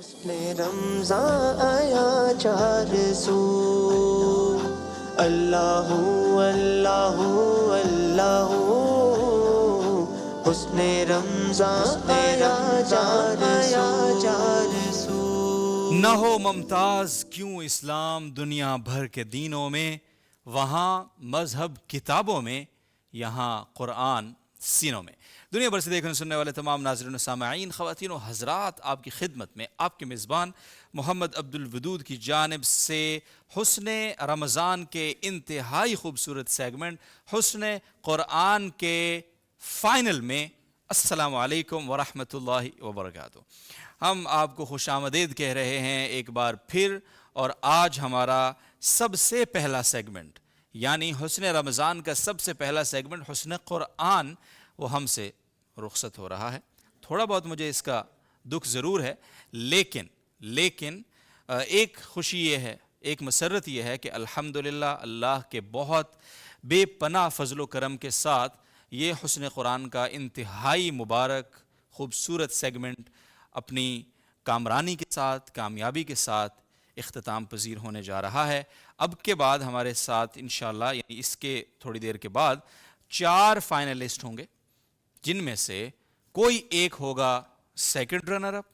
رمضان آیا چار سو، اللہ اللہ اللہ، حسن رمضان آیا چار سو۔ نہ ہو ممتاز کیوں اسلام دنیا بھر کے دینوں میں، وہاں مذہب کتابوں میں، یہاں قرآن سینوں میں۔ دنیا بھر سے دیکھنے سننے والے تمام ناظرین و سامعین، خواتین و حضرات، آپ کی خدمت میں آپ کے میزبان محمد عبد الودود کی جانب سے حسن رمضان کے انتہائی خوبصورت سیگمنٹ حسن قرآن کے فائنل میں السلام علیکم ورحمۃ اللہ وبرکاتہ۔ ہم آپ کو خوش آمدید کہہ رہے ہیں ایک بار پھر، اور آج ہمارا سب سے پہلا سیگمنٹ یعنی حسن رمضان کا سب سے پہلا سیگمنٹ حسن قرآن وہ ہم سے رخصت ہو رہا ہے۔ تھوڑا بہت مجھے اس کا دکھ ضرور ہے، لیکن ایک خوشی یہ ہے، ایک مسرت یہ ہے کہ الحمدللہ اللہ کے بہت بے پناہ فضل و کرم کے ساتھ یہ حسن قرآن کا انتہائی مبارک خوبصورت سیگمنٹ اپنی کامرانی کے ساتھ، کامیابی کے ساتھ اختتام پذیر ہونے جا رہا ہے۔ اب کے بعد ہمارے ساتھ انشاءاللہ یعنی اس کے تھوڑی دیر کے بعد 4 فائنلسٹ ہوں گے، جن میں سے کوئی ایک ہوگا سیکنڈ رنر اپ،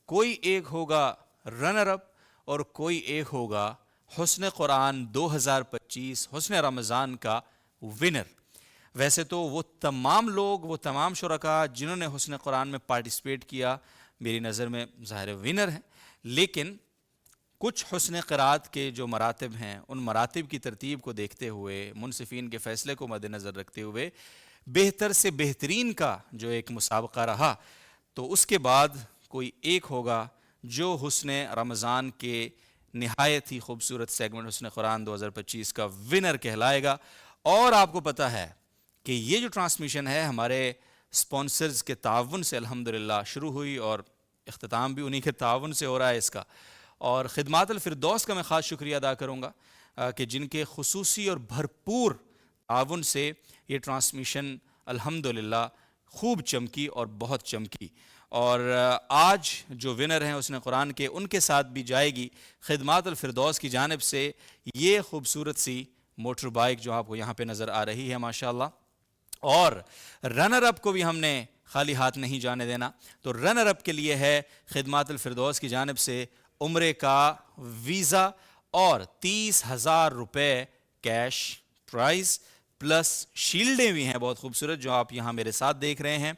کوئی ایک ہوگا رنر اپ، اور کوئی ایک ہوگا حسن قرآن 2025 حسن رمضان کا ونر۔ ویسے تو وہ تمام لوگ، وہ تمام شرکاء جنہوں نے حسن قرآن میں پارٹیسپیٹ کیا میری نظر میں ظاہر ونر ہیں، لیکن کچھ حسن قرات کے جو مراتب ہیں ان مراتب کی ترتیب کو دیکھتے ہوئے، منصفین کے فیصلے کو مد نظر رکھتے ہوئے بہتر سے بہترین کا جو ایک مسابقہ رہا، تو اس کے بعد کوئی ایک ہوگا جو حسن رمضان کے نہایت ہی خوبصورت سیگمنٹ حسن قرآن 2025 کا ونر کہلائے گا۔ اور آپ کو پتہ ہے کہ یہ جو ٹرانسمیشن ہے ہمارے سپانسرز کے تعاون سے الحمدللہ شروع ہوئی، اور اختتام بھی انہی کے تعاون سے ہو رہا ہے اس کا، اور خدمات الفردوس کا میں خاص شکریہ ادا کروں گا کہ جن کے خصوصی اور بھرپور تعاون سے یہ ٹرانسمیشن الحمدللہ خوب چمکی اور بہت چمکی۔ اور آج جو ونر ہیں حسن قرآن کے، ان کے ساتھ بھی جائے گی خدمات الفردوس کی جانب سے یہ خوبصورت سی موٹر بائک جو آپ کو یہاں پہ نظر آ رہی ہے ماشاءاللہ۔ اور رنر اپ کو بھی ہم نے خالی ہاتھ نہیں جانے دینا، تو رنر اپ کے لیے ہے خدمات الفردوس کی جانب سے عمرے کا ویزا اور 30,000 روپے کیش پرائز، پلس شیلڈیں بھی ہیں بہت خوبصورت جو آپ یہاں میرے ساتھ دیکھ رہے ہیں،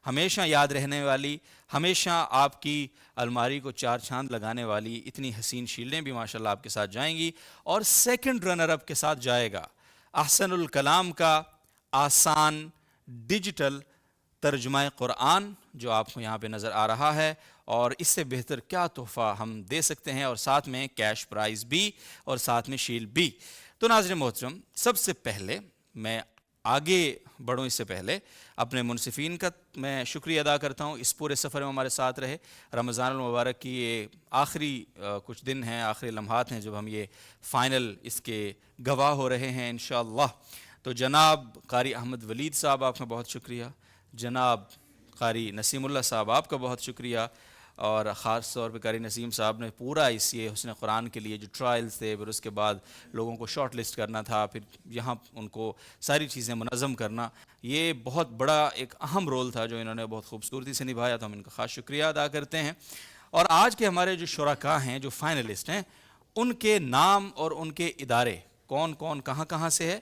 ہمیشہ یاد رہنے والی، ہمیشہ آپ کی الماری کو 4 چاند لگانے والی اتنی حسین شیلڈیں بھی ماشاءاللہ آپ کے ساتھ جائیں گی۔ اور سیکنڈ رنر اپ کے ساتھ جائے گا احسن الکلام کا آسان ڈیجیٹل ترجمہ قرآن جو آپ کو یہاں پہ نظر آ رہا ہے، اور اس سے بہتر کیا تحفہ ہم دے سکتے ہیں، اور ساتھ میں کیش پرائز بھی اور ساتھ میں شیل بھی۔ تو ناظرین محترم، سب سے پہلے میں آگے بڑھوں اس سے پہلے اپنے منصفین کا میں شکریہ ادا کرتا ہوں، اس پورے سفر میں ہمارے ساتھ رہے۔ رمضان المبارک کی یہ آخری کچھ دن ہیں، آخری لمحات ہیں جب ہم یہ فائنل اس کے گواہ ہو رہے ہیں انشاءاللہ۔ تو جناب قاری احمد ولید صاحب آپ کا بہت شکریہ، جناب قاری نسیم اللہ صاحب آپ کا بہت شکریہ، اور خاص طور پہ قاری نسیم صاحب نے پورا اس یہ حسن قرآن کے لیے جو ٹرائلز تھے، پھر اس کے بعد لوگوں کو شارٹ لسٹ کرنا تھا، پھر یہاں ان کو ساری چیزیں منظم کرنا، یہ بہت بڑا ایک اہم رول تھا جو انہوں نے بہت خوبصورتی سے نبھایا، تو ہم ان کا خاص شکریہ ادا کرتے ہیں۔ اور آج کے ہمارے جو شرکاء ہیں، جو فائنلسٹ ہیں، ان کے نام اور ان کے ادارے کون کون کہاں کہاں سے ہے،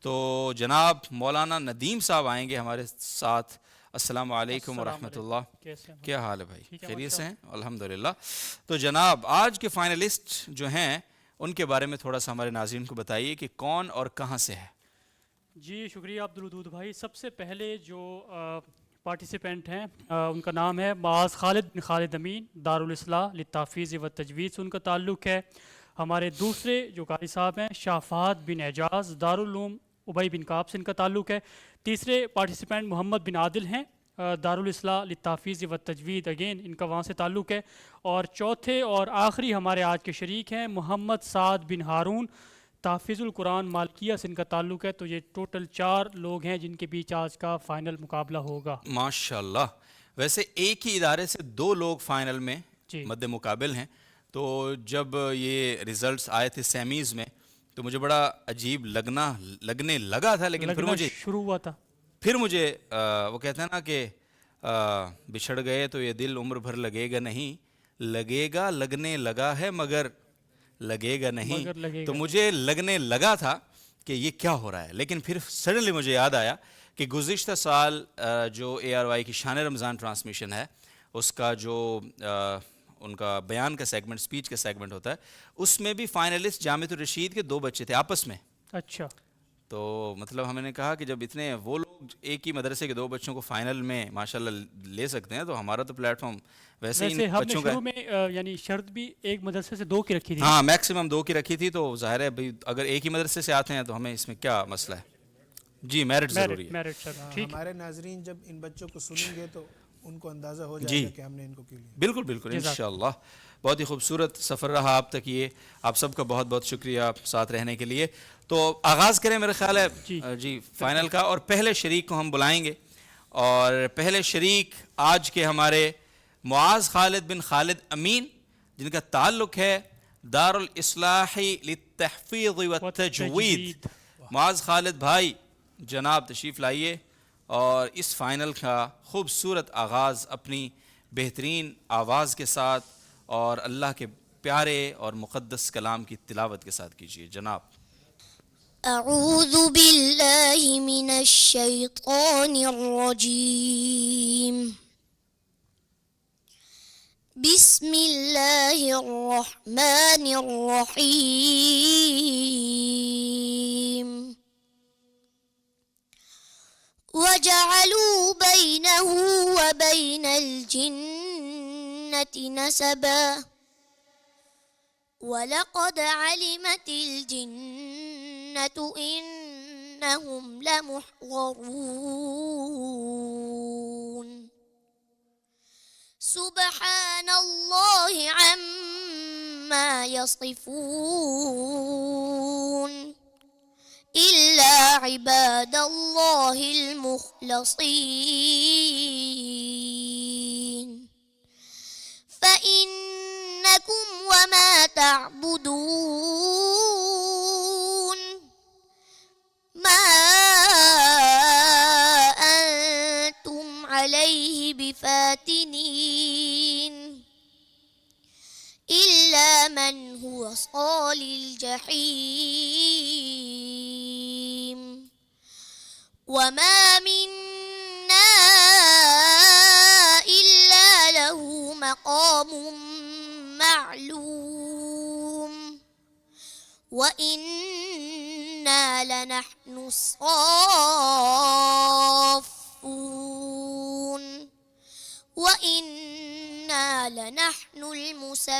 تو جناب مولانا ندیم صاحب آئیں گے ہمارے ساتھ۔ السلام علیکم ورحمۃ اللہ، کیا حال ہے بھائی؟ خیریت سے ہیں؟ الحمدللہ۔ تو جناب آج کے فائنلسٹ جو ہیں ان کے بارے میں تھوڑا سا ہمارے ناظرین کو بتائیے کہ کون اور کہاں سے ہے۔ جی شکریہ عبدالودود بھائی۔ سب سے پہلے جو پارٹیسپینٹ ہیں ان کا نام ہے معاذ خالد بن خالد امین، دارالاصلاح للتحفیظ و تجوید سے ان کا تعلق ہے۔ ہمارے دوسرے جو قاری صاحب ہیں شاہ فہد بن اعجاز، دارالعلوم ابئی بن کعب سے ان کا تعلق ہے۔ تیسرے پارٹیسپینٹ محمد بن عادل ہیں، دارالاصلاح للتحفیظ و تجوید، اگین ان کا وہاں سے تعلق ہے۔ اور چوتھے اور آخری ہمارے آج کے شریک ہیں محمد سعد بن ہارون، تحفیظ القرآن مالکیہ سے ان کا تعلق ہے۔ تو یہ ٹوٹل 4 لوگ ہیں جن کے بیچ آج کا فائنل مقابلہ ہوگا۔ ماشاءاللہ۔ ویسے ایک ہی ادارے سے 2 لوگ فائنل میں جی مد مقابل ہیں. تو جب یہ ریزلٹس آئے تھے سیمیز میں تو مجھے بڑا عجیب لگنے لگا تھا، لیکن لگنا شروع ہوا تھا. پھر مجھے وہ کہتے ہیں نا کہ بچھڑ گئے تو یہ دل عمر بھر لگے گا نہیں، لگے گا لگنے لگا ہے مگر لگے گا نہیں. مگر لگے تو گا. مجھے لگنے لگا تھا کہ یہ کیا ہو رہا ہے، لیکن پھر سڈنلی مجھے یاد آیا کہ گزشتہ سال جو اے آر وائی کی شان رمضان ٹرانسمیشن ہے اس کا جو ان کا بیان کا سیگمنٹ، سپیچ کا سیگمنٹ ہوتا ہے، اس میں بھی فائنلسٹ جامعۃ الرشید کے 2 بچے تھے آپس میں. اچھا. تو مطلب ہم نے کہا کہ جب اتنے وہ لوگ ایک ہی مدرسے کے 2 بچوں کو فائنل میں ماشاءاللہ لے سکتے ہیں تو ہمارا تو پلیٹ فارم ویسے ہی ہم نے بچوں کا شروع میں یعنی شرط بھی ایک مدرسے سے 2 کی رکھی تھی. ہاں میکسیمم 2 کی رکھی تھی. تو ظاہر ہے بھائی اگر ایک ہی مدرسے سے آتے ہیں تو ہمیں اس میں کیا مسئلہ ہے. جی میرٹ ضروری ہے. میرٹ سر ٹھیک. ہمارے ناظرین جب ان بچوں کو سنیں گے تو ان کو اندازہ ہو جائے گا کہ ہم نے ان کو کیوں لیا. بالکل بالکل انشاءاللہ. بہت ہی خوبصورت سفر رہا آپ تک یہ. آپ سب کا بہت بہت شکریہ ساتھ رہنے کے لیے. تو آغاز کریں میرا خیال ہے جی فائنل کا، اور پہلے شریک کو ہم بلائیں گے. اور پہلے شریک آج کے ہمارے معاذ خالد بن خالد امین، جن کا تعلق ہے دارالاصلاح للتحفیظ والتجوید. معاذ خالد بھائی جناب تشریف لائیے اور اس فائنل کا خوبصورت آغاز اپنی بہترین آواز کے ساتھ اور اللہ کے پیارے اور مقدس کلام کی تلاوت کے ساتھ کیجیے. جناب. اعوذ باللہ من الشیطان الرجیم. بسم اللہ الرحمن الرحیم. وجعلوا بينه وبين الجنة نسبا ولقد علمت الجنة إنهم لمحضرون. سبحان الله عما يصفون إلا عباد الله المخلصين. فإنكم وما تعبدون ما أنتم عليه بفاتنين إلا من هو صال الجحيم. وما منا إلا له مقام معلوم وإنا لنحن الصافون وإنا لنحن المسبحون.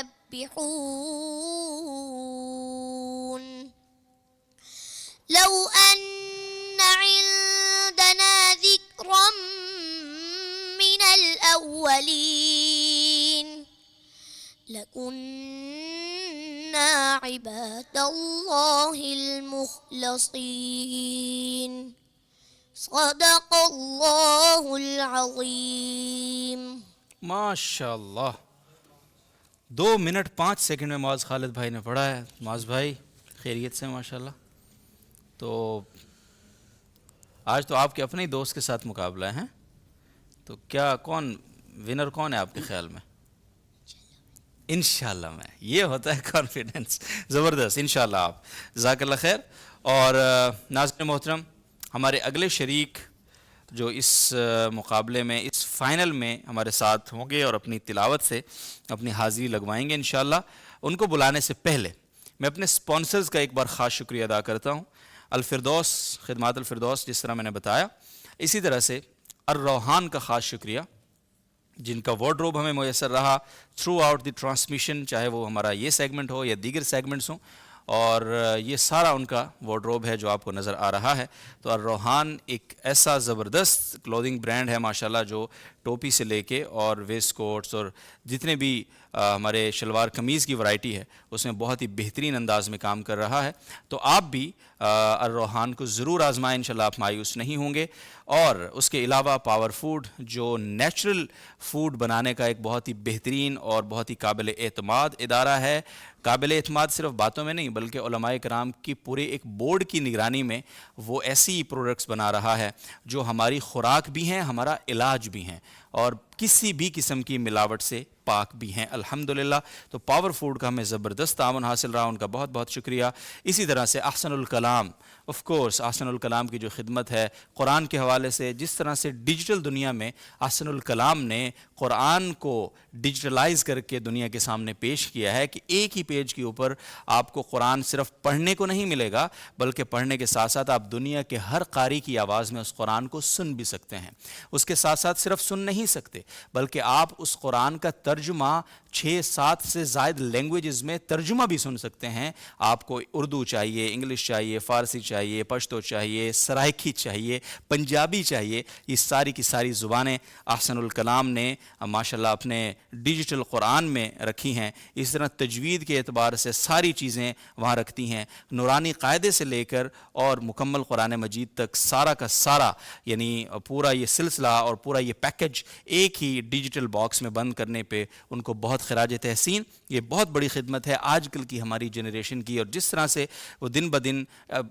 لو أن عندنا ذكرا من الأولين لكنا عباد الله المخلصين. صدق الله العظيم. ماشاء اللہ. 2 منٹ 5 سیکنڈ میں معاذ خالد بھائی نے پڑھا ہے. معاذ بھائی خیریت سے ماشاءاللہ. تو آج تو آپ کے اپنے ہی دوست کے ساتھ مقابلہ ہے، تو کیا کون ونر کون ہے آپ کے خیال میں؟ انشاءاللہ میں یہ ہوتا ہے کانفیڈنس. زبردست. انشاءاللہ آپ جزاک اللہ خیر. اور ناظرین محترم، ہمارے اگلے شریک جو اس مقابلے میں اس فائنل میں ہمارے ساتھ ہوں گے اور اپنی تلاوت سے اپنی حاضری لگوائیں گے انشاءاللہ، ان کو بلانے سے پہلے میں اپنے سپانسرز کا ایک بار خاص شکریہ ادا کرتا ہوں. الفردوس، خدمات الفردوس، جس طرح میں نے بتایا. اسی طرح سے الروحان کا خاص شکریہ، جن کا وارڈروب ہمیں میسر رہا تھرو آؤٹ دی ٹرانسمیشن، چاہے وہ ہمارا یہ سیگمنٹ ہو یا دیگر سیگمنٹس ہوں. اور یہ سارا ان کا وارڈروب ہے جو آپ کو نظر آ رہا ہے. تو الروحان ایک ایسا زبردست کلودنگ برانڈ ہے ماشاءاللہ، جو ٹوپی سے لے کے اور ویسٹ کوٹس اور جتنے بھی ہمارے شلوار قمیض کی ورائٹی ہے اس میں بہت ہی بہترین انداز میں کام کر رہا ہے. تو آپ بھی الروحان کو ضرور آزمائیں، انشاءاللہ آپ مایوس نہیں ہوں گے. اور اس کے علاوہ پاور فوڈ جو نیچرل فوڈ بنانے کا ایک بہت ہی بہترین اور بہت ہی قابل اعتماد ادارہ ہے. قابل اعتماد صرف باتوں میں نہیں بلکہ علماء کرام کی پورے ایک بورڈ کی نگرانی میں وہ ایسی پروڈکٹس بنا رہا ہے جو ہماری خوراک بھی ہیں، ہمارا علاج بھی ہیں، اور کسی بھی قسم کی ملاوٹ سے پاک بھی ہیں الحمدللہ. تو پاور فوڈ کا ہمیں زبردست تعاون حاصل رہا، ان کا بہت بہت شکریہ. اسی طرح سے احسن الکلام، آف کورس احسن الکلام کی جو خدمت ہے قرآن کے حوالے سے، جس طرح سے ڈیجیٹل دنیا میں احسن الکلام نے قرآن کو ڈیجیٹلائز کر کے دنیا کے سامنے پیش کیا ہے کہ ایک ہی پیج کے اوپر آپ کو قرآن صرف پڑھنے کو نہیں ملے گا بلکہ پڑھنے کے ساتھ ساتھ آپ دنیا کے ہر قاری کی آواز میں اس قرآن کو سن بھی سکتے ہیں. اس کے ساتھ ساتھ صرف سن نہیں سکتے بلکہ آپ اس قرآن کا ترجمہ 6-7 سے زائد لینگویجز میں ترجمہ بھی سن سکتے ہیں. آپ کو اردو چاہیے، انگلش چاہیے، فارسی چاہیے، پشتو چاہیے، سرائکی چاہیے، پنجابی چاہیے، یہ ساری کی ساری زبانیں احسن الکلام نے ماشاءاللہ اپنے ڈیجیٹل قرآن میں رکھی ہیں. اس طرح تجوید کے اعتبار سے ساری چیزیں وہاں رکھتی ہیں، نورانی قاعدے سے لے کر اور مکمل قرآن مجید تک سارا کا سارا، یعنی پورا یہ سلسلہ اور پورا یہ پیکج ایک ہی ڈیجیٹل باکس میں بند کرنے پہ ان کو بہت خراج تحسین. یہ بہت بڑی خدمت ہے آج کل کی ہماری جنریشن کی، اور جس طرح سے وہ دن بدن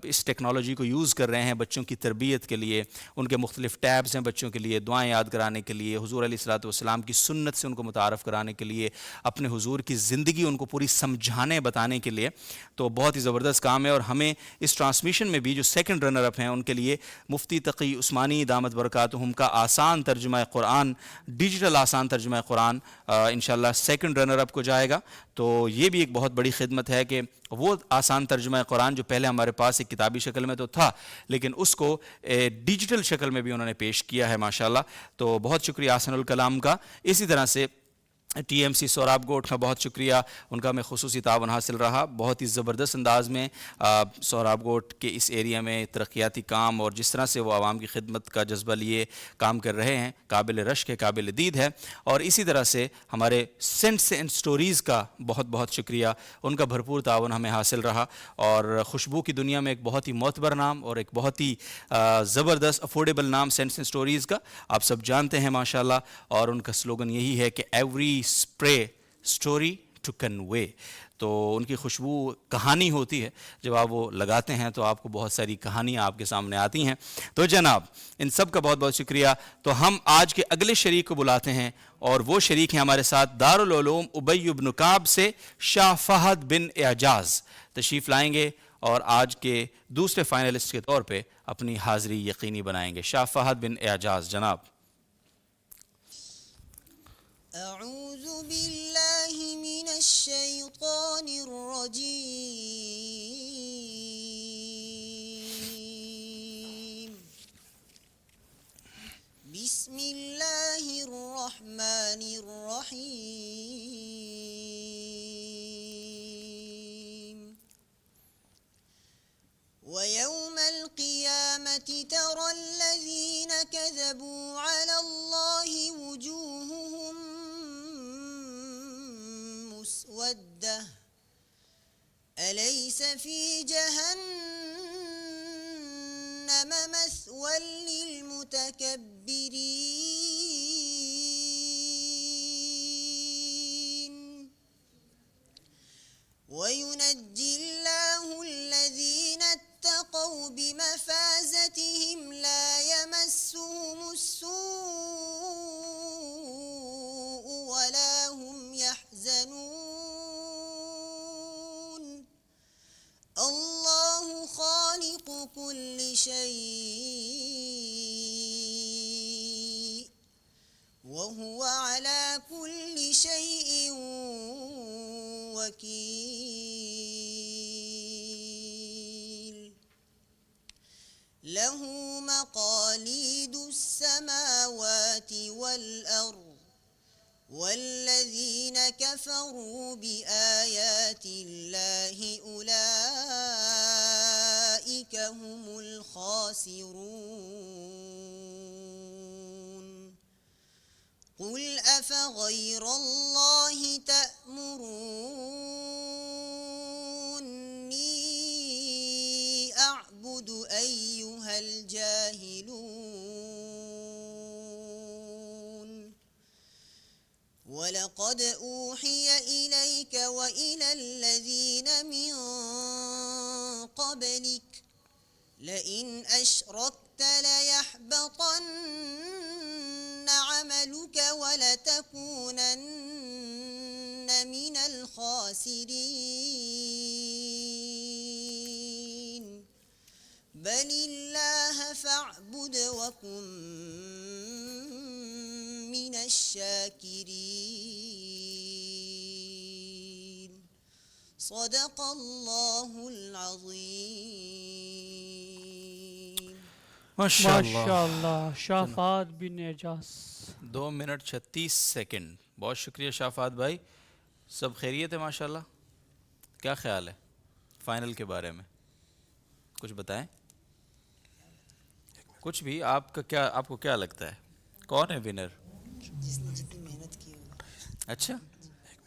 اس ٹیکنالوجی کو یوز کر رہے ہیں بچوں کی تربیت کے لیے. ان کے مختلف ٹیبز ہیں بچوں کے لیے دعائیں یاد کرانے کے لیے، حضور علیہ الصلوۃ والسلام کی سنت سے ان کو متعارف کرانے کے لیے، اپنے حضور کی زندگی ان کو پوری سمجھانے بتانے کے لیے. تو بہت ہی زبردست کام ہے. اور ہمیں اس ٹرانسمیشن میں بھی جو سیکنڈ رنر اپ ہیں ان کے لیے مفتی تقی عثمانی دامت برکاتہم کا آسان ترجمہ قرآن، ڈیجیٹل آسان ترجمہ قرآن انشاءاللہ سیکنڈ رنر اپ کو جائے گا. تو یہ بھی ایک بہت بڑی خدمت ہے کہ وہ آسان ترجمہ قرآن جو پہلے ہمارے پاس ایک کتابی شکل میں تو تھا لیکن اس کو ڈیجیٹل شکل میں بھی انہوں نے پیش کیا ہے ماشاءاللہ. تو بہت شکریہ احسن الکلام کا. اسی طرح سے ٹی ایم سی سوراب گوٹ کا بہت شکریہ، ان کا میں خصوصی تعاون حاصل رہا. بہت ہی زبردست انداز میں سوراب گوٹ کے اس ایریا میں ترقیاتی کام اور جس طرح سے وہ عوام کی خدمت کا جذبہ لیے کام کر رہے ہیں قابل رشک ہے، قابل دید ہے. اور اسی طرح سے ہمارے سینٹس اینڈ سٹوریز کا بہت بہت شکریہ، ان کا بھرپور تعاون ہمیں حاصل رہا. اور خوشبو کی دنیا میں ایک بہت ہی معتبر نام اور ایک بہت ہی زبردست افورڈیبل نام سینٹس اینڈ سٹوریز کا آپ سب جانتے ہیں ماشاءاللہ. اور ان کا سلوگن یہی ہے کہ every spray story to convey. تو ان کی خوشبو کہانی ہوتی ہے، جب آپ وہ لگاتے ہیں تو آپ کو بہت ساری کہانیاں آپ کے سامنے آتی ہیں. تو جناب ان سب کا بہت بہت شکریہ. تو ہم آج کے اگلے شریک کو بلاتے ہیں اور وہ شریک ہیں ہمارے ساتھ دارالعلوم ابی بن کعب سے شاہ فہد بن اعجاز تشریف لائیں گے اور آج کے دوسرے فائنلسٹ کے طور پہ اپنی حاضری یقینی بنائیں گے. شاہ فہد بن اعجاز جناب. أعوذ بالله من الشيطان الرجيم بسم الله الرحمن الرحيم ويوم القيامة ترى الذين كذبوا على الله وجوههم مسودة أليس في جهنم مثوى للمتكبرين وينجي الله الذين اتقوا بمفازتهم لا يمسهم السوء ولا هم يحزنون الله خالق كل شيء وهو على كل شيء وكيل له مقاليد السماوات والأرض والذين كفروا بآيات الله أولئك هم الخاسرون قل أفغير الله تأمروني أعبد أيها الجاهلون ولقد أوحي إليك وإلى الذين من قبلك لئن أشركت ليحبطن عملك ولتكونن من الخاسرين بل الله فاعبد وكن من الشاكرين صدق الله العظيم ماشاء اللہ. ماشاءاللہ. شافعات بن اعجاز. 2 منٹ 36 سیکنڈ. بہت شکریہ شافعات بھائی. سب خیریت ہے ماشاءاللہ؟ کیا خیال ہے فائنل کے بارے میں؟ کچھ بتائیں. کچھ بھی آپ کو کیا لگتا ہے کون ہے ونر؟ جس نے جتنی محنت کی ہو. اچھا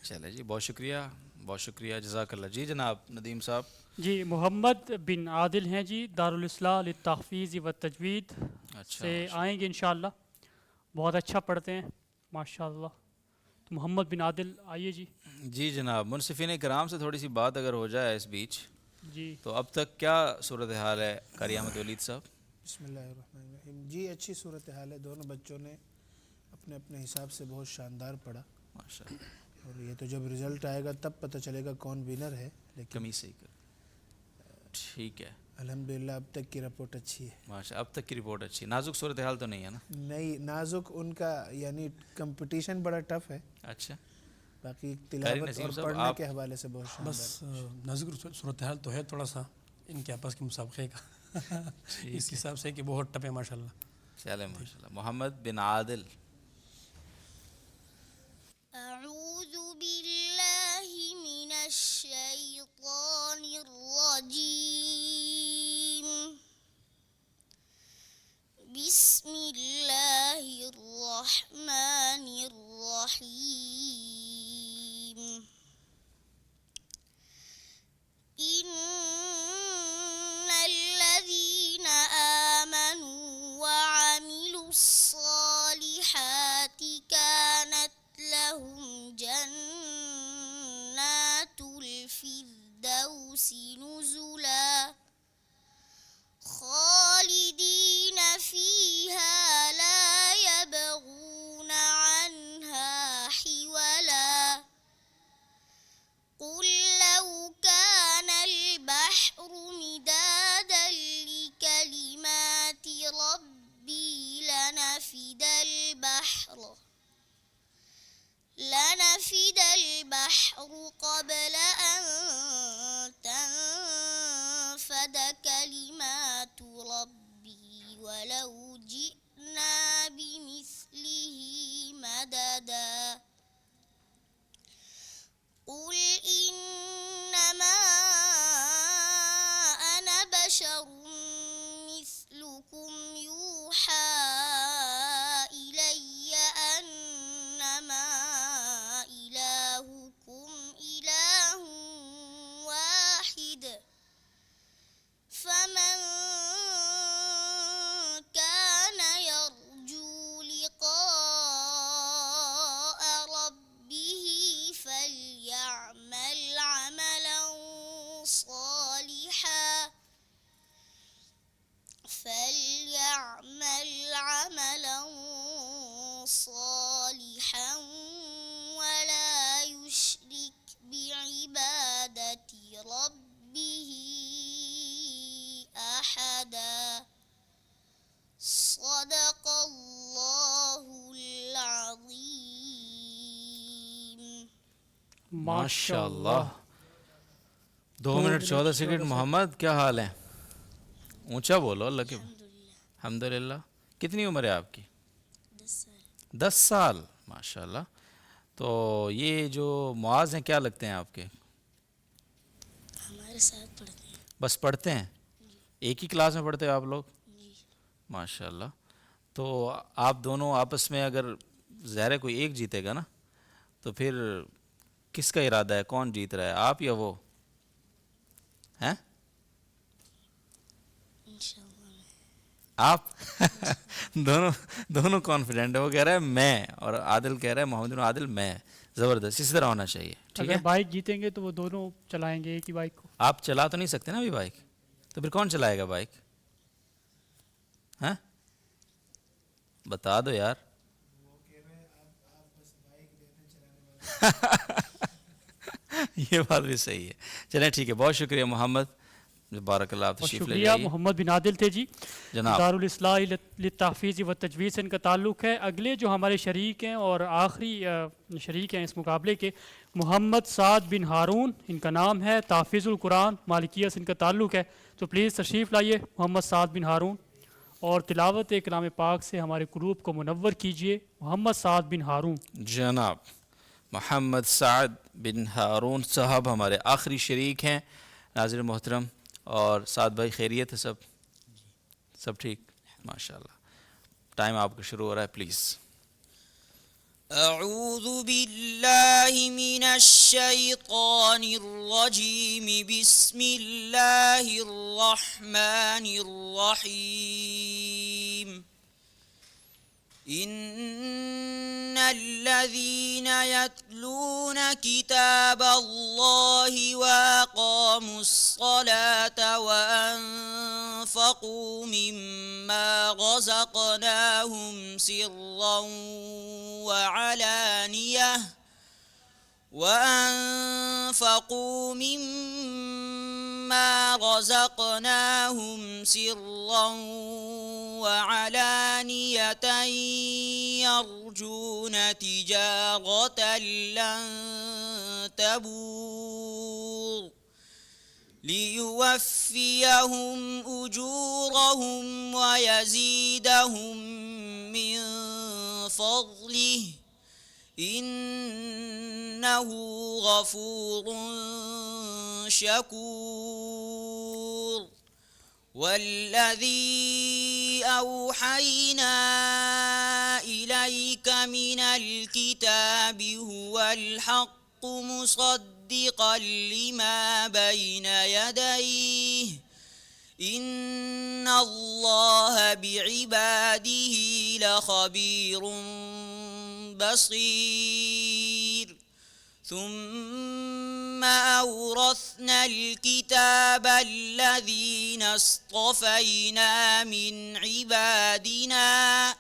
چلے جی، بہت شکریہ بہت شکریہ، جزاک اللہ. جی جناب ندیم صاحب. جی محمد بن عادل ہیں جی، دارالصلاح للتحفیظ و تجوید اچھا سے آئیں گے انشاءاللہ. بہت اچھا پڑھتے ہیں ماشاءاللہ. تو محمد بن عادل آئیے جی. جی جناب. منصفین کرام سے تھوڑی سی بات اگر ہو جائے اس بیچ، جی تو اب تک کیا صورتحال ہے قاری احمد ولید صاحب؟ بسم اللہ الرحمن الرحیم. جی اچھی صورتحال ہے. دونوں بچوں نے اپنے اپنے حساب سے بہت شاندار پڑھا، ماشاء اللہ. اور یہ تو جب رزلٹ آئے گا تب پتہ چلے گا کون ونر ہے. لیکن کمی صحیح کر. ٹھیک ہے الحمدللہ اب تک کی رپورٹ اچھی ہے. ماشاء. اب تک کی رپورٹ اچھی. نازک صورتحال تو نہیں ہے نا؟ نہیں نازک ان کا یعنی کمپٹیشن بڑا ٹف ہے. اچھا باقی تلاوت نسیم اور صاحب، پڑھنے آپ کے حوالے سے بہت شاندار. بس نازک صورتحال تو ہے تھوڑا سا ان کے آپس کے مسابقے کا اس حساب سے کہ بہت ٹپ ہے ماشاء اللہ. چلے ماشاء اللہ. محمد بن عادل. أعوذ بالله من الشيطان الرجيم بسم الله الرحمن الرحيم إن الذين آمنوا وعملوا الصالحات كانت لهم جنات الفردوس نزلا خالدين فيها لا يبغون عنها حولا قل لو كان البحر مدادا لكلمات ربي لنفد البحر قبل أن تنفد كلمات ربي ولو جئنا بمثله مددا قل إنما أنا بشر مثلكم يوحى إلي أنما إلهكم إله واحد فمن كان يرجو لقاء ربه فليعمل عملا صالحا ولا يشرك بعبادة ربه أحدا صدق الله العظيم. ماشاء اللہ. 2 منٹ 14 سیکنڈ. محمد کیا حال ہے؟ اونچا بولو. اللہ کے الحمدللہ. کتنی عمر ہے آپ کی؟ 10 سال. ماشاء اللہ. تو یہ جو معاذ ہیں کیا لگتے ہیں آپ کے؟ ہمارے ساتھ پڑھتے ہیں. بس پڑھتے ہیں؟ ایک ہی کلاس میں پڑھتے ہو آپ لوگ؟ ماشاء اللہ. تو آپ دونوں آپس میں اگر ظاہر ہے کوئی ایک جیتے گا نا, تو پھر کس کا ارادہ ہے, کون جیت رہا ہے, آپ یا وہ ہیں؟ آپ دونوں کانفیڈنٹ ہے. وہ کہہ رہا ہے میں, اور عادل کہہ رہا ہے محمد بن عادل میں. زبردست, اسی طرح ہونا چاہیے. ٹھیک اگر ہے, بائک جیتیں گے تو وہ دونوں چلائیں گے ایک ہی بائک کو. آپ چلا تو نہیں سکتے نا ابھی بائک, تو پھر کون چلائے گا بائک؟ ہاں بتا دو یار. یہ بات بھی صحیح ہے. چلیں ٹھیک ہے, بہت شکریہ محمد, بارک اللہ, آپ اور تشریف لے شکریہ. جائیے. محمد بن عادل تھے جی, جناب دارالاصلاح للتحفیظ و تجوید سے ان کا تعلق ہے. اگلے جو ہمارے شریک ہیں اور آخری شریک ہیں اس مقابلے کے, محمد سعد بن ہارون ان کا نام ہے, تحفیظ القرآن مالکیہ سے ان کا تعلق ہے. تو پلیز تشریف لائیے محمد سعد بن ہارون, اور تلاوت کلام پاک سے ہمارے قلوب کو منور کیجیے. محمد سعد بن ہارون. جناب محمد سعد بن ہارون صاحب ہمارے آخری شریک ہیں. ناظرین محترم, اور سعد بھائی خیریت ہے سب ٹھیک؟ ماشاء اللہ. ٹائم آپ کا شروع ہو رہا ہے, پلیز. اعوذ باللہ من الشیطان الرجیم, بسم اللہ الرحمن الرحیم. ان الذين يتلون كتاب الله واقاموا الصلاة وانفقوا مما رزقناهم سرا وعلانية وأنفقوا مما رزقناهم سرا وعلانية يرجون تجارة لن تبور ليوفيهم أجورهم ويزيدهم من فضله إنه غفور شكور. والذي أوحينا إليك من الكتاب هو الحق مصدقا لما بين يديه إن الله بعباده لخبير بصير. ثم أورثنا الكتاب الذين اصطفينا من عبادنا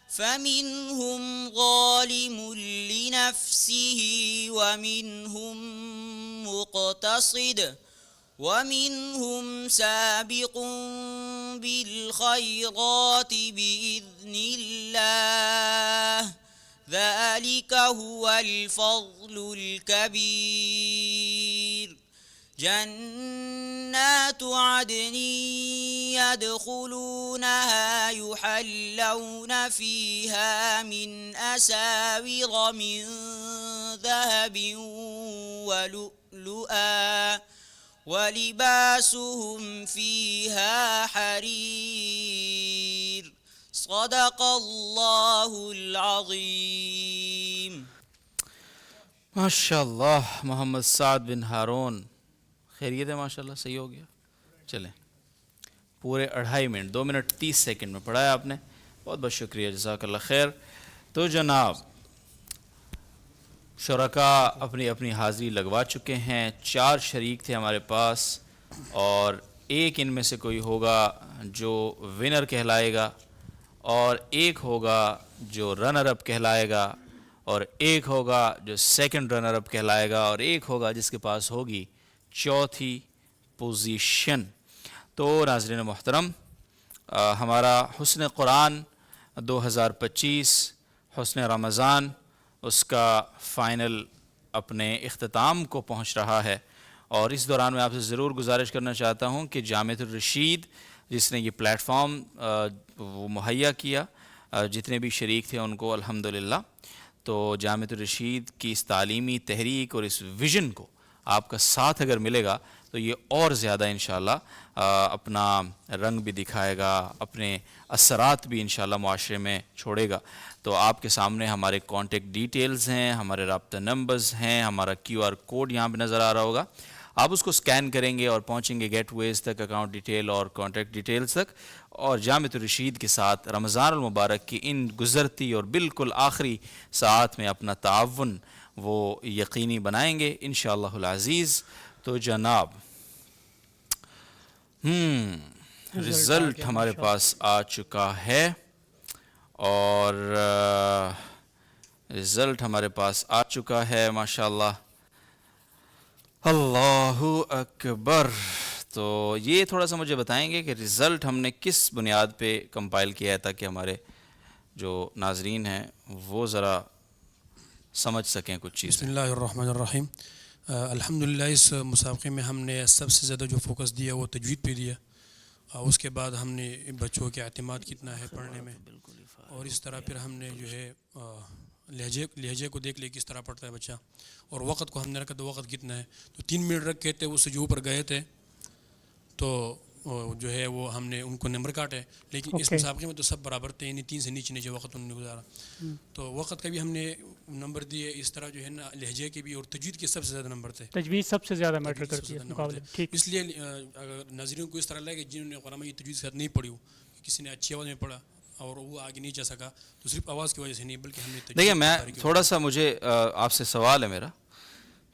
فمنهم ظالم لنفسه ومنهم مقتصد ومنهم سابق بالخيرات بإذن الله ذلك هو الفضل الكبير. جنات عدن يدخلونها يحلون فيها من أساور من ذهب ولؤلؤا ولباسهم فيها حرير. صدق اللہ العظیم. ماشاء اللہ. محمد سعد بن ہارون, خیریت ہے؟ ماشاء اللہ صحیح ہو گیا. چلیں, پورے 2.5 منٹ 2 منٹ 30 سیکنڈ میں پڑھایا آپ نے, بہت بہت شکریہ, جزاک اللہ خیر. تو جناب شرکاء اپنی اپنی حاضری لگوا چکے ہیں. 4 شریک تھے ہمارے پاس, اور ایک ان میں سے کوئی ہوگا جو ونر کہلائے گا, اور ایک ہوگا جو رنر اپ کہلائے گا, اور ایک ہوگا جو سیکنڈ رنر اپ کہلائے گا, اور ایک ہوگا جس کے پاس ہوگی چوتھی پوزیشن. تو ناظرین محترم, ہمارا حسن قرآن 2025 حسن رمضان اس کا فائنل اپنے اختتام کو پہنچ رہا ہے, اور اس دوران میں آپ سے ضرور گزارش کرنا چاہتا ہوں کہ جامعۃ الرشید جس نے یہ پلیٹ فارم وہ مہیا کیا, جتنے بھی شریک تھے ان کو الحمدللہ, تو جامعۃ الرشید کی اس تعلیمی تحریک اور اس ویژن کو آپ کا ساتھ اگر ملے گا تو یہ اور زیادہ انشاءاللہ اپنا رنگ بھی دکھائے گا، اپنے اثرات بھی انشاءاللہ معاشرے میں چھوڑے گا۔ تو آپ کے سامنے ہمارے کانٹیکٹ ڈیٹیلز ہیں، ہمارے رابطہ نمبرز ہیں، ہمارا QR کوڈ یہاں پہ نظر آ رہا ہوگا، آپ اس کو سکین کریں گے اور پہنچیں گے گیٹ ویز تک، اکاؤنٹ ڈیٹیل اور کانٹیکٹ ڈیٹیلز تک، اور جامعۃ الرشید کے ساتھ رمضان المبارک کی ان گزرتی اور بالکل آخری ساعات میں اپنا تعاون وہ یقینی بنائیں گے انشاءاللہ العزیز۔ تو جناب رزلٹ ہمارے پاس آ چکا ہے، اور رزلٹ ہمارے پاس آ چکا ہے ماشاءاللہ، اللہ اکبر۔ تو یہ تھوڑا سا مجھے بتائیں گے کہ رزلٹ ہم نے کس بنیاد پہ کمپائل کیا ہے تاکہ ہمارے جو ناظرین ہیں وہ ذرا سمجھ سکیں کچھ چیزیں۔ بسم اللہ الرحمن الرحیم۔ الحمدللہ اس مسابقے میں ہم نے سب سے زیادہ جو فوکس دیا وہ تجوید پہ دیا، اور اس کے بعد ہم نے بچوں کے اعتماد کتنا ہے پڑھنے میں، اور اس طرح پھر ہم نے جو ہے لہجے کو دیکھ لیا کس طرح پڑھتا ہے بچہ، اور وقت کو ہم نے رکھا تو وقت کتنا ہے، تو 3 منٹ رکھ کے تھے، اس سے جو اوپر گئے تھے تو جو ہے وہ ہم نے ان کو نمبر کاٹے، لیکن اس مسابقے میں تو سب برابر تھے، یعنی 3 سے نیچے وقت انہوں نے گزارا، تو وقت کا بھی ہم نے نمبر دیے، اس طرح جو ہے نا لہجے کے بھی، اور تجوید کے سب سے زیادہ نمبر تھے، تجوید سب سے زیادہ میٹر کرتی ہے مقابلے میں، ٹھیک۔ اس لیے اگر ناظرین کو اس طرح لگے کہ جنہوں نے قرآن مجید تجوید کے ساتھ نہیں پڑھی ہو، کسی نے اچھی آواز میں پڑھا اور وہ آگے نہیں جا سکا، تو صرف آواز کی وجہ سے نہیں بلکہ ہم نے دیکھیں میں تھوڑا سا مجھے آپ سے سوال ہے میرا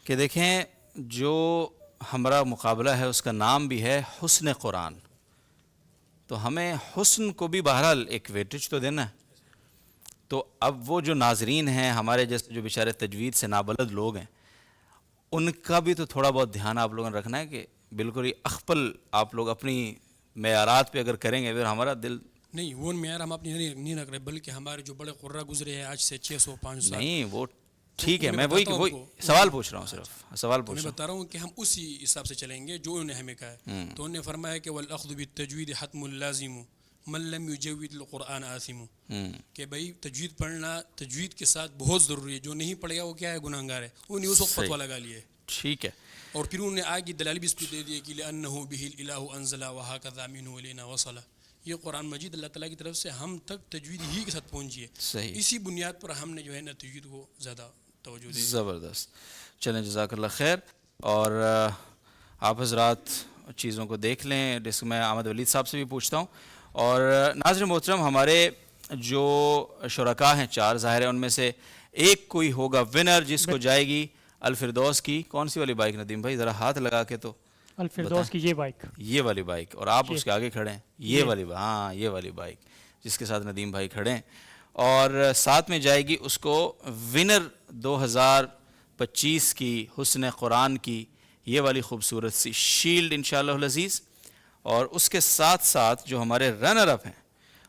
کہ دیکھیں جو ہمارا مقابلہ ہے اس کا نام بھی ہے حسن قرآن، تو ہمیں حسن کو بھی بہرحال ایک ویٹیج تو دینا ہے، تو اب وہ جو ناظرین ہیں ہمارے جیسے جو بیچارے تجوید سے نابلد لوگ ہیں ان کا بھی تو تھوڑا بہت دھیان آپ لوگوں نے رکھنا ہے کہ بالکل ہی اخپل آپ لوگ اپنی معیارات پہ اگر کریں گے پھر ہمارا دل نہیں، وہ معیار ہم اپنی نہیں رکھ رہے، بلکہ ہمارے جو بڑے قرہ گزرے ہیں آج سے 600-500 سال، نہیں وہ ٹھیک ہے، میں وہی سوال پوچھ رہا ہوں، صرف سوال پوچھ میں رہا بتا رہا ہوں کہ ہم اسی حساب سے چلیں گے جو انہوں نے ہمیں کہا ہے، تو انہوں نے فرمایا کہ والأخذ بالتجوید حتم اللازم من لم یجود القرآن آثم، کہ بھائی تجوید پڑھنا تجوید کے ساتھ بہت ضروری ہے، جو نہیں پڑھے گا وہ کیا ہے، گناہ گار ہے، انہوں نے اس وقت فتویٰ لگا لیے، ٹھیک ہے، اور پھر انہوں نے آگے دلالی بھی اس پہ دے دیے کہ لأنہ به الإلہ انزل وهكذا منه الینا وصل، یہ قرآن مجید اللہ تعالیٰ کی طرف سے ہم تک تجوید ہی کے ساتھ پہنچی ہے، صحیح، اسی بنیاد پر ہم نے جو ہے نا تجوید کو زیادہ توجہ دی۔ زبردست، چلیں جزاک اللہ خیر، اور آپ حضرات چیزوں کو دیکھ لیں، جس میں احمد ولید صاحب سے بھی پوچھتا ہوں، اور ناظر محترم ہمارے جو شرکاء ہیں 4 ظاہر ہے ان میں سے ایک کوئی ہوگا ونر جس کو جائے گی الفردوس کی، کون سی والی بائک ندیم بھائی ذرا ہاتھ لگا کے تو الفردوس کی یہ والی بائک، اور آپ اس کے آگے کھڑے ہیں یہ والی، ہاں یہ والی بائک جس کے ساتھ ندیم بھائی کھڑے ہیں، اور ساتھ میں جائے گی اس کو ونر 2025 کی حسن قرآن کی یہ والی خوبصورت سی شیلڈ انشاءاللہ العزیز، اور اس کے ساتھ ساتھ جو ہمارے رنر اپ ہیں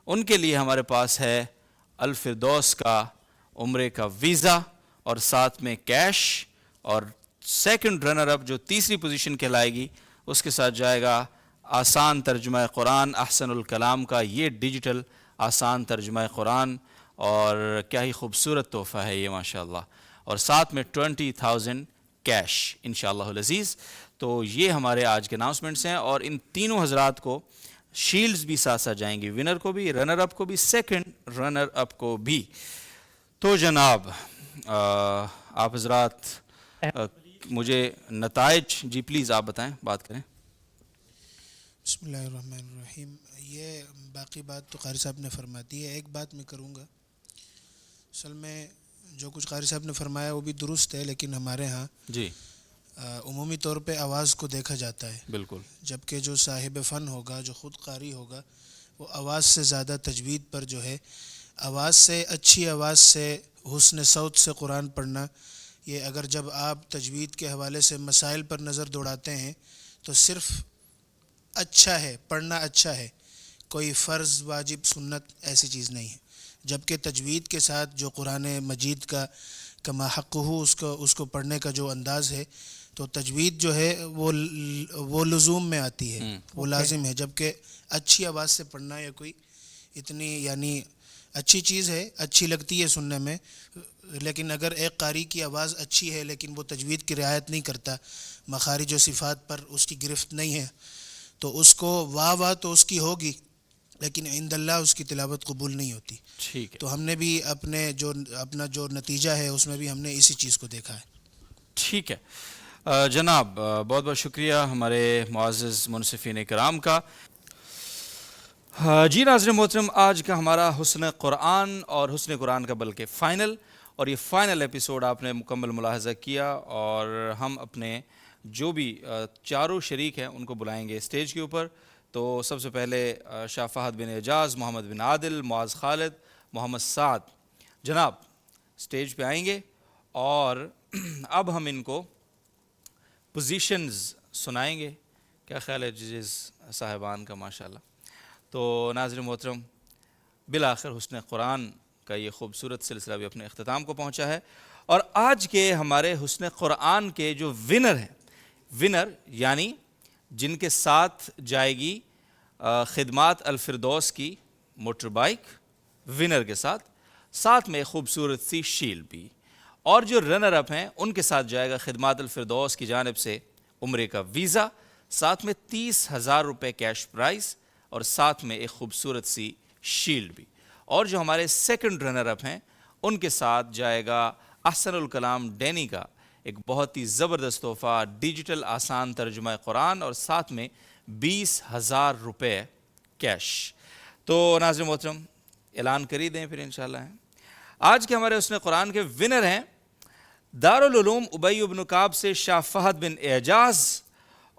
ان کے لیے ہمارے پاس ہے الفردوس کا عمرے کا ویزا اور ساتھ میں کیش، اور سیکنڈ رنر اپ جو تیسری پوزیشن کہلائے گی اس کے ساتھ جائے گا آسان ترجمہ قرآن احسن الکلام کا یہ ڈیجیٹل آسان ترجمہ قرآن، اور کیا ہی خوبصورت تحفہ ہے یہ ماشاءاللہ، اور ساتھ میں 20,000 کیش انشاءاللہ العزیز۔ تو یہ ہمارے آج کے اناؤنسمنٹس ہیں، اور ان تینوں حضرات کو شیلڈز بھی ساتھ ساتھ جائیں گی، ونر کو بھی، رنر اپ کو بھی، سیکنڈ رنر اپ کو بھی۔ تو جناب آپ حضرات مجھے نتائج جی پلیز آپ بتائیں، بات کریں۔ بسم اللہ الرحمن الرحیم۔ یہ باقی بات تو قاری صاحب نے فرما دی ہے، ایک بات میں کروں گا، اصل میں جو کچھ قاری صاحب نے فرمایا وہ بھی درست ہے، لیکن ہمارے ہاں جی عمومی طور پہ آواز کو دیکھا جاتا ہے، بالکل، جبکہ جو صاحب فن ہوگا، جو خود قاری ہوگا، وہ آواز سے زیادہ تجوید پر جو ہے، آواز سے، اچھی آواز سے، حسن صوت سے قرآن پڑھنا، یہ اگر جب آپ تجوید کے حوالے سے مسائل پر نظر دوڑاتے ہیں تو صرف اچھا ہے، پڑھنا اچھا ہے، کوئی فرض واجب سنت ایسی چیز نہیں ہے، جبکہ تجوید کے ساتھ جو قرآن مجید کا کما حق ہو اس کو پڑھنے کا جو انداز ہے، تو تجوید جو ہے وہ لزوم میں آتی ہے، وہ لازم ہے، جبکہ اچھی آواز سے پڑھنا یا کوئی اتنی یعنی اچھی چیز ہے، اچھی لگتی ہے سننے میں، لیکن اگر ایک قاری کی آواز اچھی ہے لیکن وہ تجوید کی رعایت نہیں کرتا، مخارج و صفات پر اس کی گرفت نہیں ہے، تو اس کو واہ تو اس کی ہوگی لیکن عند اللہ اس کی تلاوت قبول نہیں ہوتی. ٹھیک ہے. تو ہم نے بھی اپنا جو نتیجہ ہے اس میں بھی ہم نے اسی چیز کو دیکھا ہے. ٹھیک ہے جناب، بہت بہت شکریہ ہمارے معزز منصفین کرام کا. جی ناظرین محترم، آج کا ہمارا حسن قرآن اور حسن قرآن کا بلکہ فائنل، اور یہ فائنل ایپیسوڈ آپ نے مکمل ملاحظہ کیا، اور ہم اپنے جو بھی چاروں شریک ہیں ان کو بلائیں گے اسٹیج کے اوپر. تو سب سے پہلے شاہ فہد بن اعجاز، محمد بن عادل، معاذ خالد، محمد سعد جناب اسٹیج پہ آئیں گے، اور اب ہم ان کو پوزیشنز سنائیں گے. کیا خیال ہے ججز صاحبان کا؟ ماشاءاللہ. تو ناظرین محترم، بالآخر حسن قرآن کا یہ خوبصورت سلسلہ بھی اپنے اختتام کو پہنچا ہے، اور آج کے ہمارے حسن قرآن کے جو ونر ہیں، ونر یعنی جن کے ساتھ جائے گی خدمات الفردوس کی موٹر بائک، ونر کے ساتھ میں خوبصورت سی شیلڈ بھی، اور جو رنر اپ ہیں ان کے ساتھ جائے گا خدمات الفردوس کی جانب سے عمرے کا ویزا، ساتھ میں 30,000 روپے کیش پرائز، اور ساتھ میں ایک خوبصورت سی شیلڈ بھی. اور جو ہمارے سیکنڈ رنر اپ ہیں ان کے ساتھ جائے گا احسن الکلام ڈینی کا ایک بہت ہی زبردست تحفہ، ڈیجیٹل آسان ترجمہ قرآن، اور ساتھ میں 20,000 روپے کیش. تو ناظرین محترم اعلان کر ہی دیں پھر انشاءاللہ. آج کے ہمارے حسن قرآن کے ونر ہیں دارالعلوم ابی بن کعب سے شاہ فہد بن اعجاز،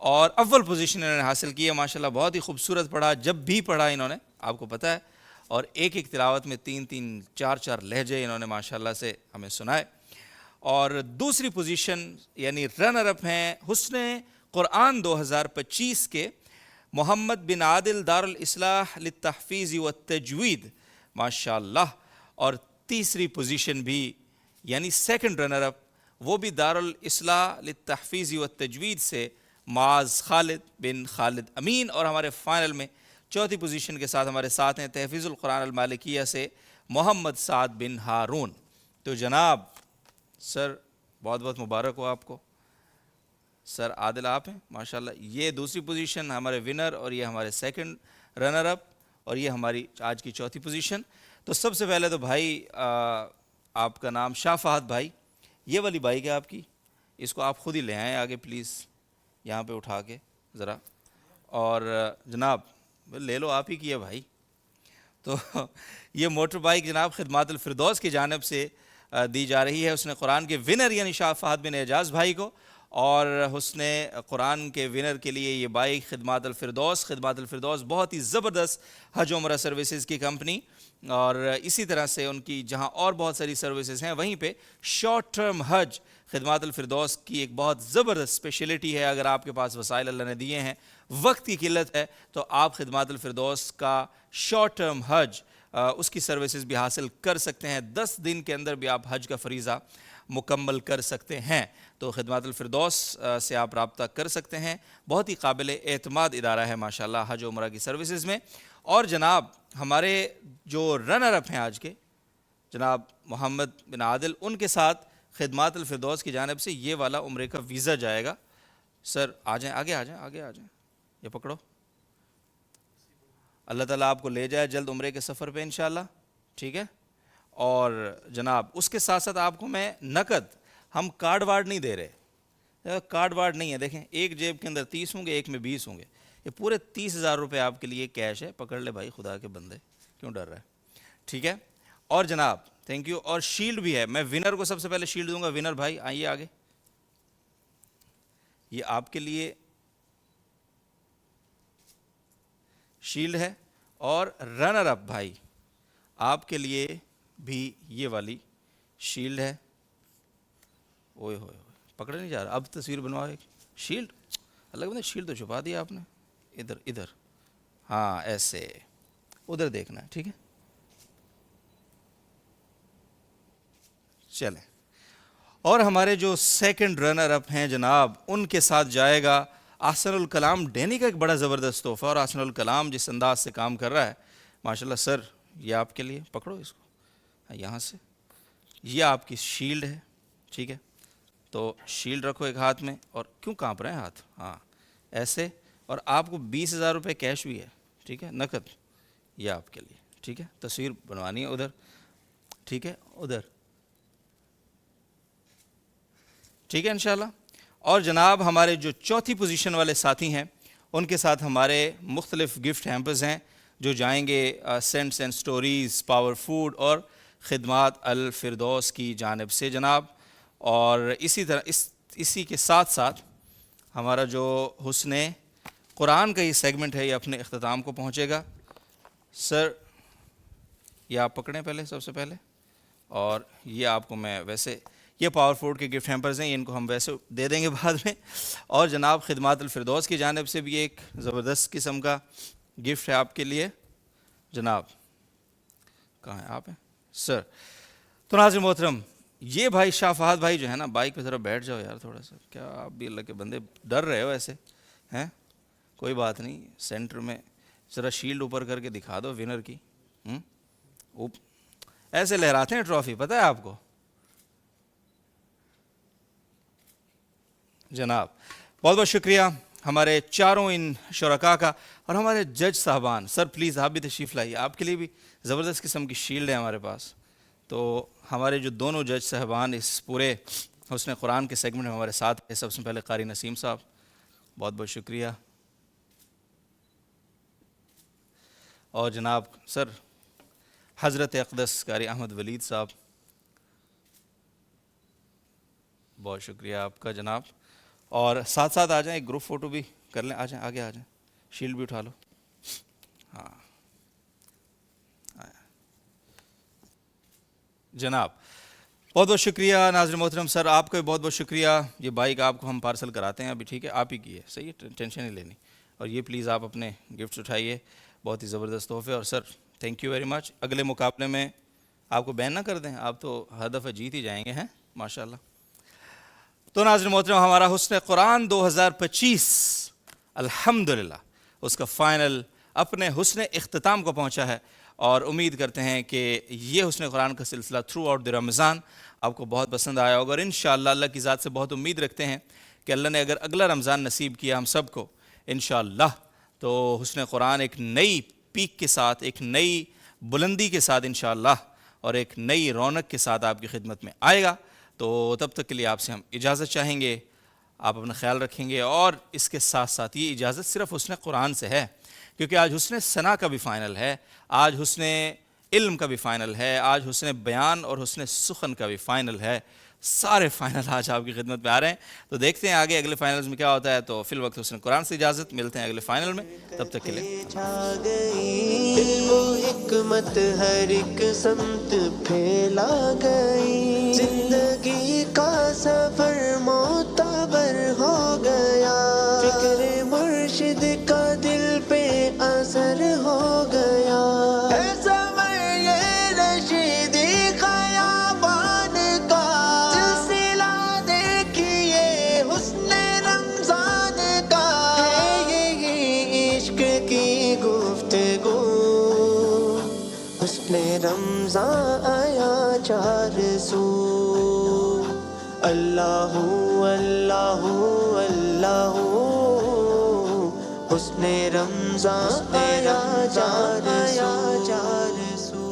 اور اول پوزیشن انہوں نے حاصل کی ہے. ماشاءاللہ بہت ہی خوبصورت پڑھا، جب بھی پڑھا انہوں نے آپ کو پتہ ہے، اور ایک ایک تلاوت میں 3 4 لہجے انہوں نے ماشاءاللہ سے ہمیں سنائے. اور دوسری پوزیشن یعنی رنر اپ ہیں حسن قرآن 2025 کے محمد بن عادل دارالاصلاح للتحفیظ والتجوید ماشاءاللہ. اور تیسری پوزیشن بھی یعنی سیکنڈ رنر اپ وہ بھی دارالاصلاح للتحفیظ والتجوید سے معاذ خالد بن خالد امین. اور ہمارے فائنل میں چوتھی پوزیشن کے ساتھ ہمارے ساتھ ہیں تحفیظ القرآن المالکیہ سے محمد سعد بن ہارون. تو جناب سر بہت بہت مبارک ہو آپ کو. سر عادل آپ ہیں ماشاءاللہ. یہ دوسری پوزیشن ہمارے ونر، اور یہ ہمارے سیکنڈ رنر اپ، اور یہ ہماری آج کی چوتھی پوزیشن. تو سب سے پہلے تو بھائی آپ کا نام شاہ فہد بھائی، یہ والی بائک ہے آپ کی، اس کو آپ خود ہی لے آئیں آگے پلیز، یہاں پہ اٹھا کے ذرا. اور جناب لے لو، آپ ہی کی ہے بھائی. تو یہ موٹر بائک جناب خدمات الفردوس کی جانب سے دی جا رہی ہے حسن قرآن کے ونر یعنی شاہ فہد بن اعجاز بھائی کو. اور حسن قرآن کے ونر کے لیے یہ بائک خدمات الفردوس بہت ہی زبردست حج عمرہ سروسز کی کمپنی، اور اسی طرح سے ان کی جہاں اور بہت ساری سروسز ہیں وہیں پہ شارٹ ٹرم حج خدمات الفردوس کی ایک بہت زبردست اسپیشلٹی ہے. اگر آپ کے پاس وسائل اللہ نے دیے ہیں، وقت کی قلت ہے، تو آپ خدمات الفردوس کا شارٹ ٹرم حج اس کی سروسز بھی حاصل کر سکتے ہیں. 10 دن کے اندر بھی آپ حج کا فریضہ مکمل کر سکتے ہیں. تو خدمات الفردوس سے آپ رابطہ کر سکتے ہیں. بہت ہی قابل اعتماد ادارہ ہے ماشاءاللہ حج و عمرہ کی سروسز میں. اور جناب ہمارے جو رنر اپ ہیں آج کے جناب محمد بن عادل، ان کے ساتھ خدمات الفردوس کی جانب سے یہ والا عمرے کا ویزا جائے گا. سر آ جائیں، آگے آ جائیں، یہ پکڑو. اللہ تعالیٰ آپ کو لے جائے جلد عمرے کے سفر پہ انشاءاللہ. ٹھیک ہے. اور جناب اس کے ساتھ ساتھ آپ کو میں نقد، ہم کارڈ وارڈ نہیں دے رہے، کارڈ وارڈ نہیں ہے. دیکھیں ایک جیب کے اندر 30 ہوں گے، ایک میں 20 ہوں گے. یہ پورے 30,000 روپے آپ کے لیے کیش ہے. پکڑ لے بھائی، خدا کے بندے کیوں ڈر رہا ہے. ٹھیک ہے. اور جناب تھینک یو. اور شیلڈ بھی ہے. میں ونر کو سب سے پہلے شیلڈ دوں گا. ونر بھائی آئیے آگے. یہ آپ کے لیے شیلڈ ہے. اور رنر اپ بھائی آپ کے لیے بھی یہ والی شیلڈ ہے. اوئے ہوئے پکڑے نہیں جا رہا. اب تصویر بنواؤ ایک شیلڈ. اللہ کے بندے شیلڈ تو چھپا دیا آپ نے. ادھر ہاں ایسے ادھر دیکھنا ہے. ٹھیک ہے چلیں. اور ہمارے جو سیکنڈ رنر اپ ہیں جناب ان کے ساتھ جائے گا احسن الکلام ڈینی کا ایک بڑا زبردست تحفہ. اور احسن الکلام جس انداز سے کام کر رہا ہے ماشاءاللہ. سر یہ آپ کے لیے، پکڑو اس کو یہاں سے. یہ آپ کی شیلڈ ہے، ٹھیک ہے، تو شیلڈ رکھو ایک ہاتھ میں، اور کیوں کانپ رہے ہیں ہاتھ، ہاں ایسے، اور آپ کو 20,000 روپے کیش بھی ہے، ٹھیک ہے، نقد، یہ آپ کے لیے، ٹھیک ہے، تصویر بنوانی ہے ادھر، ٹھیک ہے، ادھر، ٹھیک ہے انشاءاللہ۔ اور جناب ہمارے جو چوتھی پوزیشن والے ساتھی ہیں ان کے ساتھ ہمارے مختلف گفٹ ہیمپرز ہیں جو جائیں گے saints and stories, power food اور خدمات الفردوس کی جانب سے جناب۔ اور اسی طرح اسی کے ساتھ ساتھ ہمارا جو حسن قرآن کا یہ سیگمنٹ ہے یہ اپنے اختتام کو پہنچے گا۔ سر یہ آپ پکڑیں پہلے، سب سے پہلے، اور یہ آپ کو میں ویسے، یہ پاور فوڈ کے گفٹ ہیمپرز ہیں، ان کو ہم ویسے دے دیں گے بعد میں۔ اور جناب خدمات الفردوس کی جانب سے بھی ایک زبردست قسم کا گفٹ ہے آپ کے لیے جناب۔ کہاں ہیں آپ ہیں سر؟ تو ناظرین محترم، یہ بھائی شاہ فہد بھائی جو ہے نا، بائک پہ ذرا بیٹھ جاؤ یار تھوڑا سا، کیا آپ بھی اللہ کے بندے ڈر رہے ہو ایسے ہیں؟ کوئی بات نہیں، سینٹر میں ذرا شیلڈ اوپر کر کے دکھا دو ونر کی، ایسے لہراتے ہیں ٹرافی، پتہ ہے آپ کو جناب۔ بہت بہت شکریہ ہمارے چاروں ان شرکاء کا، اور ہمارے جج صاحبان، سر پلیز آپ بھی تشریف لائیے، آپ کے لیے بھی زبردست قسم کی شیلڈ ہے ہمارے پاس۔ تو ہمارے جو دونوں جج صاحبان اس پورے حسن قرآن کے سیگمنٹ میں ہمارے ساتھ ہیں، سب سے پہلے قاری نسیم صاحب، بہت بہت شکریہ، اور جناب سر حضرت اقدس قاری احمد ولید صاحب، بہت شکریہ آپ کا جناب۔ اور ساتھ ساتھ آ جائیں، ایک گروپ فوٹو بھی کر لیں، آ جائیں آگے، آ جائیں، شیلڈ بھی اٹھا لو، ہاں جناب۔ بہت بہت شکریہ ناظرین محترم، سر آپ کا بھی بہت بہت شکریہ، یہ بائک آپ کو ہم پارسل کراتے ہیں ابھی، ٹھیک ہے، آپ ہی کی ہے، صحیح ہے، ٹینشن نہیں لینی۔ اور یہ پلیز آپ اپنے گفٹس اٹھائیے، بہت ہی زبردست تحفے، اور sir thank you very much. اگلے مقابلے میں آپ کو بین نہ کر دیں، آپ تو ہر دفعہ جیت ہی جائیں گے، ہیں ماشاءاللہ۔ تو ناظرین محترم، ہمارا حسن قرآن 2025 الحمدللہ اس کا فائنل اپنے حسن اختتام کو پہنچا ہے، اور امید کرتے ہیں کہ یہ حسن قرآن کا سلسلہ تھرو آؤٹ دی رمضان آپ کو بہت پسند آیا ہوگا، اور انشاءاللہ اللہ کی ذات سے بہت امید رکھتے ہیں کہ اللہ نے اگر اگلا رمضان نصیب کیا ہم سب کو انشاءاللہ، تو حسن قرآن ایک نئی پیک کے ساتھ، ایک نئی بلندی کے ساتھ انشاءاللہ، اور ایک نئی رونق کے ساتھ آپ کی خدمت میں آئے گا۔ تو تب تک کے لیے آپ سے ہم اجازت چاہیں گے، آپ اپنا خیال رکھیں گے، اور اس کے ساتھ ساتھ یہ اجازت صرف حسن قرآن سے ہے، کیونکہ آج حسن ثنا کا بھی فائنل ہے، آج حسن علم کا بھی فائنل ہے، آج حسن بیان اور حسن سخن کا بھی فائنل ہے، سارے فائنل آج آپ کی خدمت میں آ رہے ہیں۔ تو دیکھتے ہیں آگے اگلے فائنلز میں کیا ہوتا ہے، تو فی الوقت حسن قرآن سے اجازت، ملتے ہیں اگلے فائنل میں، تب تک کے لیے چھا گئی، علم و حکمت ہر ایک سمت پھیلا گئی، زندگی کا سفر معتبر ہو گیا، فکر مرشد کا دل پہ اثر ہو گیا، اے سمر یہ رشیدی خیابان کا سلسلہ دیکھیے حسن رمضان کا، ہے یہی عشق کی گفتگو، حسن رمضان آیا چار سو، اللہ اللہ اللہ، حسن رمضان آیا چار سو۔